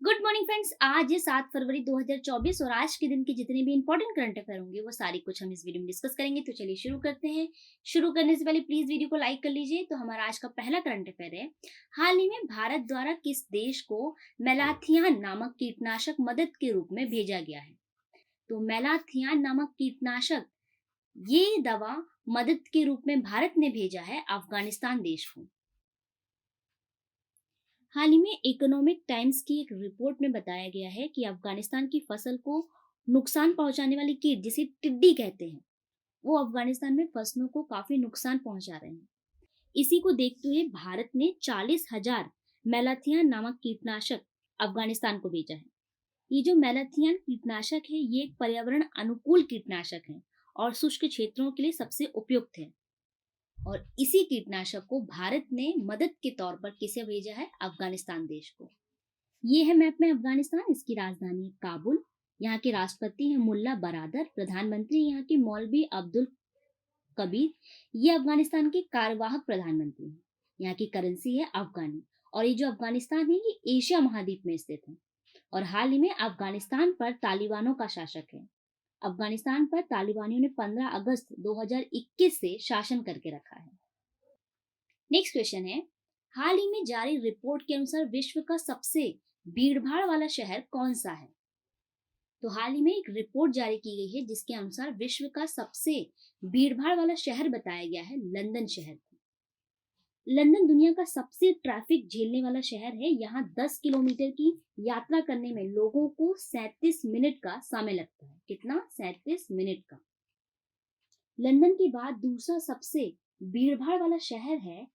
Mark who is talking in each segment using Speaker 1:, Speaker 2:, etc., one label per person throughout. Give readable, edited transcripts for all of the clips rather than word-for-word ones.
Speaker 1: Good morning friends. आज है 7 फरवरी 2024 और आज के दिन के जितने भी इंपॉर्टेंट करंट अफेयर होंगे वो सारी कुछ हम इस वीडियो में डिस्कस करेंगे। तो चलिए शुरू करते हैं। शुरू करने से पहले प्लीज वीडियो को लाइक कर लीजिए। तो हमारा आज का पहला करंट अफेयर है, हाल ही में भारत द्वारा किस देश को मेलाथियान नामक कीटनाशक मदद के रूप में भेजा गया है। तो मेलाथियान नामक कीटनाशक, ये दवा मदद के रूप में भारत ने भेजा है अफगानिस्तान देश को। हाल ही में इकोनॉमिक टाइम्स की एक रिपोर्ट में बताया गया है कि अफगानिस्तान की फसल को नुकसान पहुंचाने वाली कीट, जिसे टिड्डी कहते हैं, वो अफगानिस्तान में फसलों को काफी नुकसान पहुंचा रहे हैं। इसी को देखते हुए भारत ने 40,000 मेलाथियान नामक कीटनाशक अफगानिस्तान को भेजा है। ये जो मेलाथियान कीटनाशक है, ये एक पर्यावरण अनुकूल कीटनाशक है और शुष्क क्षेत्रों के लिए सबसे उपयुक्त है। और इसी कीटनाशक को भारत ने मदद के तौर पर किसे भेजा है? अफगानिस्तान देश को। ये है मैप में अफगानिस्तान। इसकी राजधानी है काबुल। यहाँ के राष्ट्रपति हैं मुल्ला बरादर। प्रधानमंत्री यहाँ के मौलवी अब्दुल कबीर। ये अफगानिस्तान के कार्यवाहक प्रधानमंत्री हैं। यहाँ की करेंसी है अफगानी। और ये जो अफगानिस्तान है, ये एशिया महाद्वीप में स्थित है। और हाल ही में अफगानिस्तान पर तालिबानों का शासक है। अफगानिस्तान पर तालिबानियों ने 15 अगस्त 2021 से शासन करके रखा है। नेक्स्ट क्वेश्चन है, हाल ही में जारी रिपोर्ट के अनुसार विश्व का सबसे भीड़भाड़ वाला शहर कौन सा है? तो हाल ही में एक रिपोर्ट जारी की गई है जिसके अनुसार विश्व का सबसे भीड़भाड़ वाला शहर बताया गया है लंदन शहर को। लंदन दुनिया का सबसे ट्रैफिक झेलने वाला शहर है। यहाँ 10 किलोमीटर की यात्रा करने में लोगों को 37 मिनट का समय लगता है। कितना? 37 मिनट का। लंदन के बाद दूसरा सबसे भीड़भाड़ वाला शहर है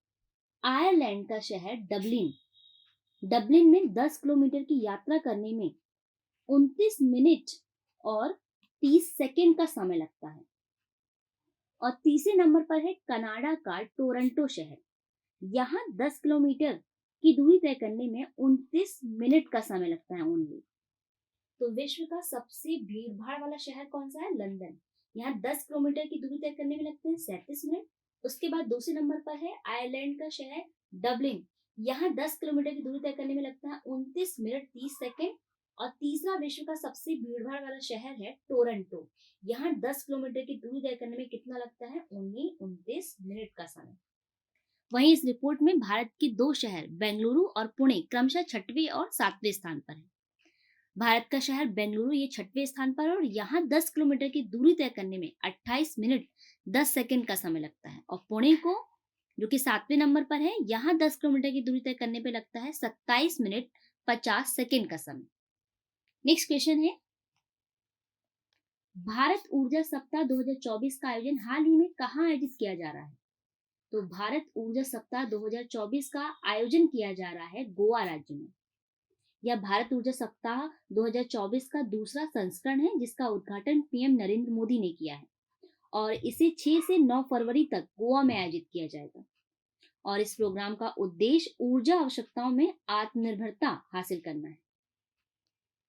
Speaker 1: आयरलैंड का शहर डबलिन। डबलिन में 10 किलोमीटर की यात्रा करने में 29 मिनट और 30 सेकंड का समय लगता है। और तीसरे नंबर पर है कनाडा का टोरंटो शहर। यहाँ 10 किलोमीटर की दूरी तय करने में 29 मिनट का समय लगता है ओनली। तो विश्व का सबसे भीड़ भाड़ वाला शहर कौन सा है? लंदन। यहाँ 10 किलोमीटर की दूरी तय करने में लगते हैं 37 मिनट। उसके बाद दूसरे नंबर पर है आयरलैंड का शहर डबलिन। यहाँ 10 किलोमीटर की दूरी तय करने में लगता है 29 मिनट 30 सेकेंड। और तीसरा विश्व का सबसे भीड़भाड़ वाला शहर है टोरंटो। यहाँ 10 किलोमीटर की दूरी तय करने में कितना लगता है? ओनली 29 मिनट का समय। वहीं इस रिपोर्ट में भारत के 2 शहर बेंगलुरु और पुणे क्रमशः 6वें और 7वें स्थान पर है। भारत का शहर बेंगलुरु ये 6वें स्थान पर है और यहाँ 10 किलोमीटर की दूरी तय करने में 28 मिनट 10 सेकंड का समय लगता है। और पुणे को, जो कि 7वें नंबर पर है, यहाँ 10 किलोमीटर की दूरी तय करने पे लगता है 27 मिनट 50 सेकंड का समय। नेक्स्ट क्वेश्चन है, भारत ऊर्जा सप्ताह 2024 का आयोजन हाल ही में कहाँ आयोजित किया जा रहा है? तो भारत ऊर्जा सप्ताह 2024 का आयोजन किया जा रहा है गोवा राज्य में। यह भारत ऊर्जा सप्ताह 2024 का दूसरा संस्करण है जिसका उद्घाटन पीएम नरेंद्र मोदी ने किया है। और इसे 6 से 9 फरवरी तक गोवा में आयोजित किया जाएगा। और इस प्रोग्राम का उद्देश्य ऊर्जा आवश्यकताओं में आत्मनिर्भरता हासिल करना है।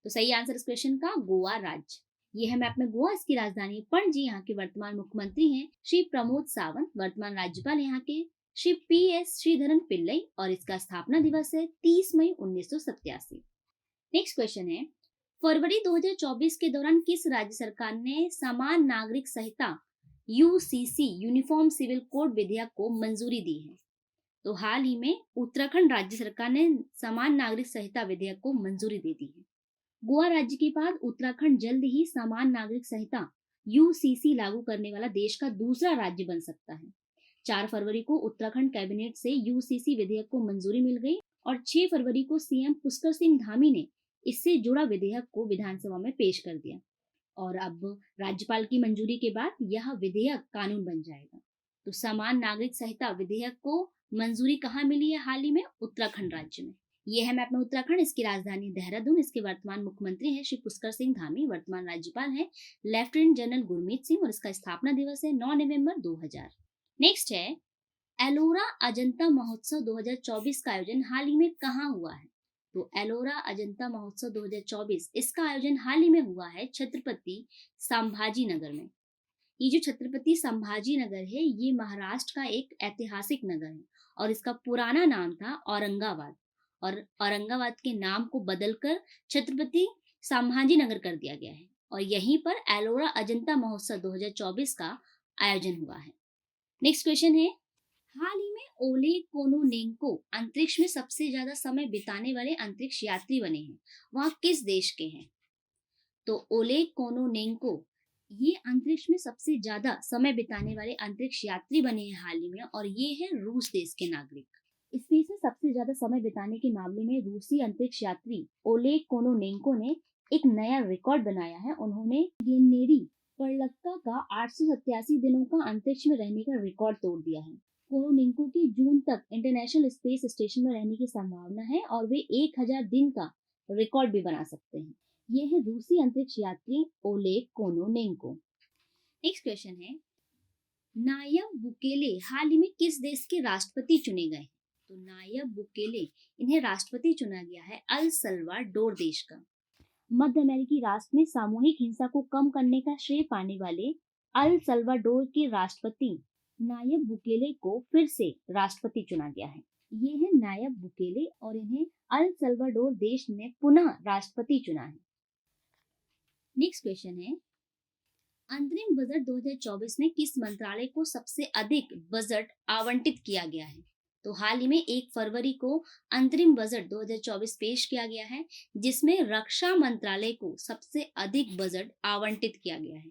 Speaker 1: तो सही आंसर इस क्वेश्चन का गोवा राज्य। ये है मैप में गोवा। इसकी राजधानी पणजी। यहाँ के वर्तमान मुख्यमंत्री हैं श्री प्रमोद सावंत। वर्तमान राज्यपाल यहाँ के श्री PS श्रीधरन पिल्लई। और इसका स्थापना दिवस है 30 मई 1987। नेक्स्ट क्वेश्चन है, फरवरी 2024 के दौरान किस राज्य सरकार ने समान नागरिक संहिता UCC यूनिफॉर्म सिविल कोड विधेयक को मंजूरी दी है? तो हाल ही में उत्तराखंड राज्य सरकार ने समान नागरिक संहिता विधेयक को मंजूरी दे दी है। गोवा राज्य के बाद उत्तराखंड जल्द ही समान नागरिक संहिता UCC लागू करने वाला देश का दूसरा राज्य बन सकता है। 4 फरवरी को उत्तराखंड कैबिनेट से UCC विधेयक को मंजूरी मिल गई और 6 फरवरी को CM पुष्कर सिंह धामी ने इससे जुड़ा विधेयक को विधानसभा में पेश कर दिया। और अब राज्यपाल की मंजूरी के बाद यह विधेयक कानून बन जाएगा। तो समान नागरिक संहिता विधेयक को मंजूरी कहाँ मिली है? हाल ही में उत्तराखंड राज्य में। ये है मैप में उत्तराखंड। इसकी राजधानी देहरादून। इसके वर्तमान मुख्यमंत्री हैं श्री पुष्कर सिंह धामी। वर्तमान राज्यपाल हैं लेफ्टिनेंट जनरल गुरमीत सिंह। और इसका स्थापना दिवस है 9 नवंबर 2000। नेक्स्ट है, एलोरा अजंता महोत्सव 2024 का आयोजन हाल ही में कहाँ हुआ है? तो एलोरा अजंता महोत्सव 2024, इसका आयोजन हाल ही में हुआ है छत्रपति संभाजी नगर में। ये जो छत्रपति संभाजी नगर है, ये महाराष्ट्र का एक ऐतिहासिक नगर है और इसका पुराना नाम था औरंगाबाद। और औरंगाबाद के नाम को बदलकर छत्रपति संभाजी नगर कर दिया गया है और यहीं पर एलोरा अजंता महोत्सव 2024 का आयोजन हुआ है। नेक्स्ट क्वेश्चन है, हाल ही में ओलेग कोनोनेंको अंतरिक्ष में सबसे ज्यादा समय बिताने वाले अंतरिक्ष यात्री बने हैं, वह किस देश के हैं? तो ओलेग कोनोनेंको ये अंतरिक्ष में सबसे ज्यादा समय बिताने वाले अंतरिक्ष यात्री बने हैं हाल ही में, और ये है रूस देश के नागरिक। स्पेस में सबसे ज्यादा समय बिताने के मामले में रूसी अंतरिक्ष यात्री ओलेग कोनोनेंको ने एक नया रिकॉर्ड बनाया है। उन्होंने गेनेरी परलक्का का 887 दिनों का अंतरिक्ष में रहने का रिकॉर्ड तोड़ दिया है। कोनोनेंको की जून तक इंटरनेशनल स्पेस स्टेशन में रहने की संभावना है और वे 1000 दिन का रिकॉर्ड भी बना सकते हैं। ये है रूसी अंतरिक्ष यात्री ओलेग कोनोनेंको। नेक्स्ट क्वेश्चन है, नायब बुकेले हाल ही में किस देश के राष्ट्रपति चुने गए? तो नायब बुकेले इन्हें राष्ट्रपति चुना गया है अल सल्वाडोर देश का। मध्य अमेरिकी राष्ट्र में सामूहिक हिंसा को कम करने का श्रेय पाने वाले अल सल्वाडोर के राष्ट्रपति नायब बुकेले को फिर से राष्ट्रपति चुना गया है। ये है नायब बुकेले और इन्हें अल सल्वाडोर देश ने पुनः राष्ट्रपति चुना है। नेक्स्ट क्वेश्चन है, अंतरिम बजट 2024 में किस मंत्रालय को सबसे अधिक बजट आवंटित किया गया है? तो हाल ही में 1 फरवरी को अंतरिम बजट 2024 पेश किया गया है, जिसमें रक्षा मंत्रालय को सबसे अधिक बजट आवंटित किया गया है।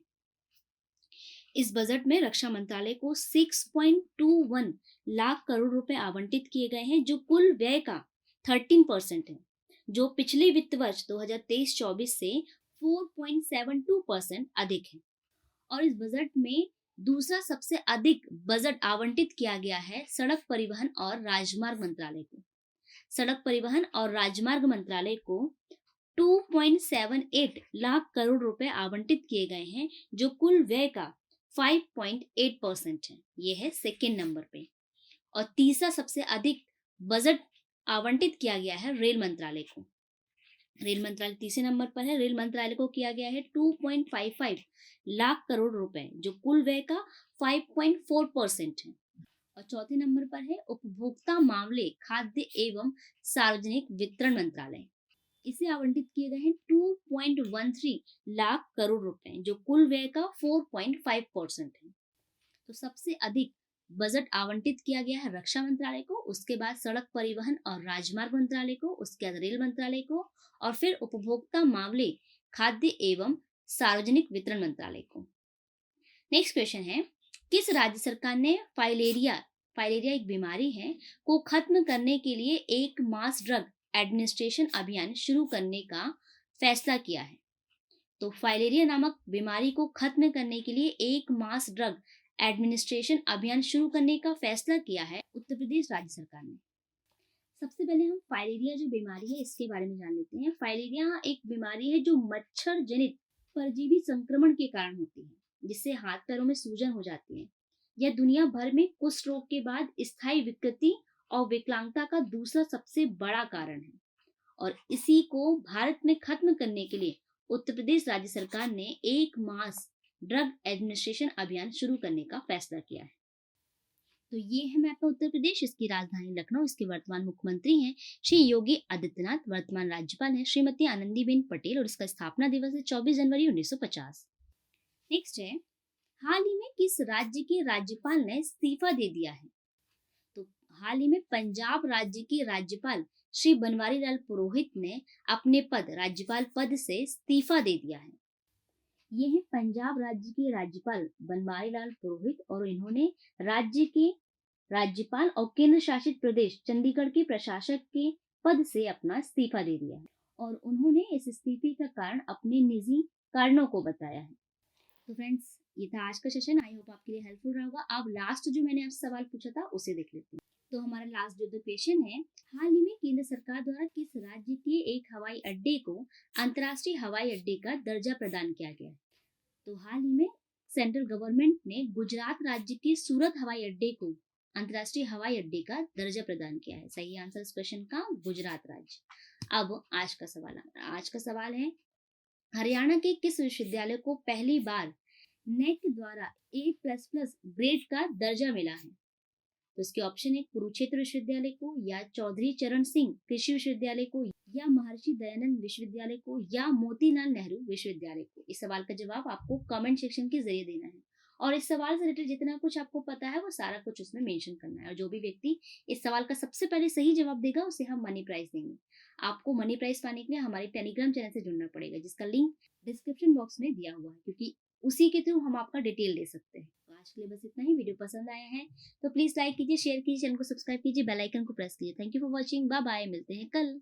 Speaker 1: इस बजट में रक्षा मंत्रालय को 6.21 लाख करोड़ रुपए आवंटित किए गए हैं, जो कुल व्यय का 13% है, जो पिछले वित्त वर्ष 2023-24 से 4.72% अधिक है। और इस बजट में दूसरा सबसे अधिक बजट आवंटित किया गया है सड़क परिवहन और राजमार्ग मंत्रालय को। सड़क परिवहन और राजमार्ग मंत्रालय को 2.78 लाख करोड़ रुपए आवंटित किए गए हैं, जो कुल व्यय का 5.8% है। ये है सेकेंड नंबर पे। और तीसरा सबसे अधिक बजट आवंटित किया गया है रेल मंत्रालय को। रेल मंत्रालय तीसरे नंबर पर है। रेल मंत्रालय को किया गया है 2.55 लाख करोड़ रुपए, जो कुल व्यय का 5.4% है। और चौथे नंबर पर है उपभोक्ता मामले, खाद्य एवं सार्वजनिक वितरण मंत्रालय। इसे आवंटित किए गए हैं 2.13 लाख करोड़ रुपए, जो कुल व्यय का 4.5% है। तो सबसे अधिक बजट आवंटित किया गया है रक्षा मंत्रालय को, उसके बाद सड़क परिवहन और राजमार्ग मंत्रालय को, उसके बाद रेल मंत्रालय को, और फिर उपभोक्ता मामले, खाद्य एवं सार्वजनिक वितरण मंत्रालय को। नेक्स्ट क्वेश्चन है, किस राज्य सरकार ने फाइलेरिया एक बीमारी है को खत्म करने के लिए एक मास ड्रग एडमिनिस्ट्रेशन अभियान शुरू करने का फैसला किया है? तो फाइलेरिया नामक बीमारी को खत्म करने के लिए एक मास ड्रग एडमिनिस्ट्रेशन अभियान शुरू करने का फैसला किया है उत्तर प्रदेश राज्य सरकार ने। सबसे पहले हम फाइलेरिया जो बीमारी है इसके बारे में जान लेते हैं। फाइलेरिया एक बीमारी है जो मच्छर जनित परजीवी संक्रमण के कारण होती है, जिससे हाथ पैरों में सूजन हो जाती है। यह दुनिया भर में कुष्ठ रोग के बाद स्थायी विकृति और विकलांगता का दूसरा सबसे बड़ा कारण है, और इसी को भारत में खत्म करने के लिए उत्तर प्रदेश राज्य सरकार ने एक मास ड्रग एडमिनिस्ट्रेशन अभियान शुरू करने का फैसला किया है। तो ये है मैप उत्तर प्रदेश, इसकी राजधानी लखनऊ, इसके वर्तमान मुख्यमंत्री हैं श्री योगी आदित्यनाथ, वर्तमान राज्यपाल हैं श्रीमती आनंदीबेन पटेल, और इसका स्थापना दिवस है 24 जनवरी 1950। नेक्स्ट है, हाल ही में किस राज्य के राज्यपाल ने इस्तीफा दे दिया है? तो हाल ही में पंजाब राज्य के राज्यपाल श्री बनवारी लाल पुरोहित ने अपने राज्यपाल पद से इस्तीफा दे दिया है। ये है पंजाब राज्य के राज्यपाल बनवारी लाल पुरोहित, और इन्होंने राज्य के राज्यपाल और केंद्र शासित प्रदेश चंडीगढ़ के प्रशासक के पद से अपना इस्तीफा दे दिया है, और उन्होंने इस इस्तीफे का कारण अपने निजी कारणों को बताया है। तो फ्रेंड्स, ये था आज का सेशन। आई होप आपके लिए हेल्पफुल रहा होगा। अब लास्ट जो मैंने आपसे सवाल पूछा था उसे देख लेते हैं। तो हमारा लास्ट जो क्वेश्चन है, हाल ही में केंद्र सरकार द्वारा किस राज्य के एक हवाई अड्डे को अंतर्राष्ट्रीय हवाई अड्डे का दर्जा प्रदान किया गया है? तो हाल ही में सेंट्रल गवर्नमेंट ने गुजरात राज्य के सूरत हवाई अड्डे को अंतर्राष्ट्रीय हवाई अड्डे का दर्जा प्रदान किया है। सही आंसर इस क्वेश्चन का गुजरात राज्य। अब आज का सवाल है, हरियाणा के किस विश्वविद्यालय को पहली बार नेक द्वारा A++ ग्रेड का दर्जा मिला है? तो इसके ऑप्शन है कुरुक्षेत्र विश्वविद्यालय को, या चौधरी चरण सिंह कृषि विश्वविद्यालय को, या महर्षि दयानंद विश्वविद्यालय को, या मोतीलाल नेहरू विश्वविद्यालय को। इस सवाल का जवाब आपको कमेंट सेक्शन के जरिए देना है और इस सवाल से रिलेटेड जितना कुछ आपको पता है वो सारा कुछ उसमें मेंशन करना है, और जो भी व्यक्ति इस सवाल का सबसे पहले सही जवाब देगा उसे हम मनी प्राइज देंगे। आपको मनी प्राइज पाने के लिए हमारे टेलीग्राम चैनल से जुड़ना पड़ेगा, जिसका लिंक डिस्क्रिप्शन बॉक्स में दिया हुआ है, क्योंकि उसी के थ्रू हम आपका डिटेल दे सकते हैं। तो आज के लिए बस इतना ही। वीडियो पसंद आया है तो प्लीज लाइक कीजिए, शेयर कीजिए, चैनल को सब्सक्राइब कीजिए, बेल आइकन को प्रेस कीजिए। Thank you for watching, bye bye, मिलते हैं कल।